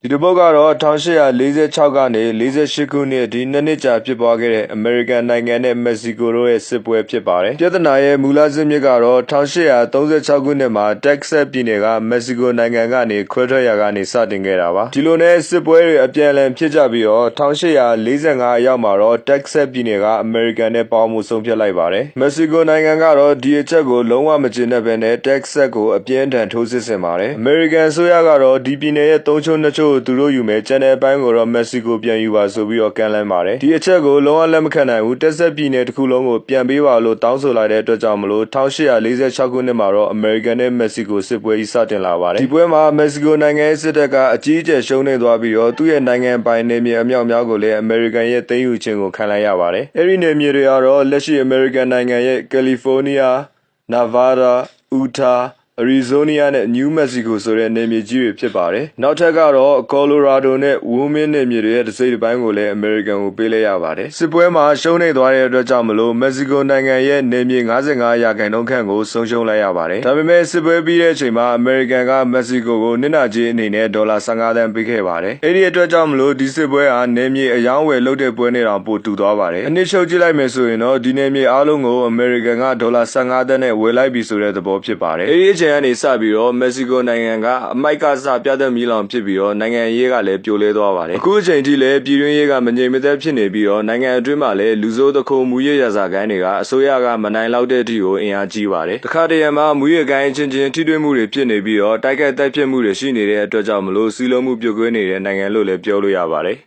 ဒီတစ်ပုတ်ကတော့1846ကနေ48ခုနှစ်ဒီနှစ်နှစ်ကြာဖြစ်ပွားခဲ့တဲ့အမေရိကန်နိုင်ငံနဲ့မက္ကဆီကိုတို့ရဲ့စစ်ပွဲဖြစ်ပါတယ်။ပြဿနာရဲ့မူလဇစ်မြစ်ကတော့1836ခုနှစ်မှာတက်ဆက်ပြည်နယ်ကမက္ကဆီကိုနိုင်ငံကနေခွဲထွက်ရာကနေစတင်ခဲ့တာပါ။ဒီလိုနဲ့စစ်ပွဲတွေအပြန်အလှန်ဖြစ်ကြပြီးတော့1845အရောက်မှာတော့တက်ဆက်ပြည်နယ်ကအမေရိကန်နဲ့ပေါင်းမှုဆုံးဖြတ်လိုက်ပါတယ်။မက္ကဆီကိုနိုင်ငံကတော့ဒီအချက်ကိုလုံးဝမကျေနပ်ဘဲနဲ့တက်ဆက်ကိုအပြင်းထန်ထိုးစစ်ဆင်ပါတယ်။အမေရိကန်အစိုးရကတော့ဒီပြည်နယ်ရဲ့3ချိုး2ချိုးသူတို့ယူမယ်ကျန်တဲ့အပိုင်းကိုတော့မက္ကဆီကိုပြန်ယူပါဆိုပြီးတော့ကမ်းလှမ်းပါတယ်ဒီအချက်ကိုလုံးဝလက်မခံနိုင်ဘူးတက်ဆက်ပြည်နယ်တစ်ခုလုံးကိုပြန်ပေးပါလို့တောင်းဆိုလိုက်တဲ့အတွက်ကြောင့်မလို့1846ခုနှစ်မှာတော့အမေရိကန်နဲ့မက္ကဆီကိုစစ်ပွဲကြီးစတင်လာပါတယ်ဒီပွဲမှာမက္ကဆီကိုနိုင်ငံရဲ့စစ်တပ်ကအကြီးအကျယ်ရှုံးနိမ့်သွားပြီးတော့သူ့ရဲ့နိုင်ငံပိုင်နယ်မြေအမြောက်များကိုလည်းအမေရိကန်ရဲ့သိမ်းယူခြင်းကိုခံလိုက်ရပါတယ်အဲ့ဒီနယ်မြေတွေကတော့လက်ရှိအမေရိကန်နိုင်ငံရဲ့ကယ်လီဖိုးနီးယားနာဗားဒါဥတာအရီဇိုနီးယားနဲ့နယူးမက္ကဆီကိုဆိုတဲ့နယ်မြေကြီးတွေဖြစ်ပါတယ်။နောက်ထပ်ကတော့ကော်လိုရာဒိုနဲ့ဝူမင်းနယ်မြေတွေရဲ့တစ်စိတ်တစ်ပိုင်းကိုလည်းအမေရိကန်ကိုပေးလိုက်ရပါတယ်။စစ်ပွဲမှာရှုံးနိမ့်သွားတဲ့အတွက်ကြောင့်မလို့မက္ကဆီကိုနိုင်ငံရဲ့နယ်မြေ55%ခန့်ကိုဆုံးရှုံးလိုက်ရပါတယ်။ဒါပေမဲ့စစ်ပွဲပြီးတဲ့အချိန်မှာအမေရိကန်ကမက္ကဆီကိုကိုနစ်နာကြေးအနေနဲ့ဒေါ်လာ15သန်းပေးခဲ့ပါတယ်။အဲ့ဒီအတွက်ကြောင့်မလို့ဒီစစ်ပွဲဟာနယ်မြေအယောင်းဝယ်လုပ်တဲ့ပွဲနဲ့တောင်ပိုတူသွားပါတယ်။အနည်းချုပ်ကြည့်လိုက်မယ်ဆိုရင်တော့ဒီနယ်မြေအားလုံးကိုအမေရိကန်ကဒေါ်လာ15သန်းနဲ့ဝယ်လိုက်ပြီဆိုတဲ့သဘောဖြစ်ပါတယ်။အဲ့ဒီအချိန်ကနေစပြီးတော့မက္ကဆီကိုနိုင်ငံကအမိုက်ကစပြတ်သက်မီးလောင်ဖြစ်ပြီးတော့နိုင်ငံရေးကလည်းပြိုလဲသွားပါတယ်အခုအချိန်ထိလည်းပြည်တွင်းရေးကမငြိမ်မသက်ဖြစ်နေပြီးတော့နိုင်ငံအတွင်းမှာလည်းလူဆိုးတခိုးမူရရစာကိုင်းတွေကအစိုးရကမနိုင်လောက်တဲ့အထိကိုအင်အားကြီးပါတယ်တခါတရံမှာမူရကိုင်းချင်းချင်းထိတွေ့မှုတွေဖြစ်နေပြီးတော့တိုက်ခိုက်တိုက်ဖြစ်မှုတွေရှိနေတဲ့အတွက်ကြောင့်မလို့စီးလုံးမှုပြုတ်ကွေးနေတဲ့နိုင်ငံလို့လည်းပြောလို့ရပါတယ်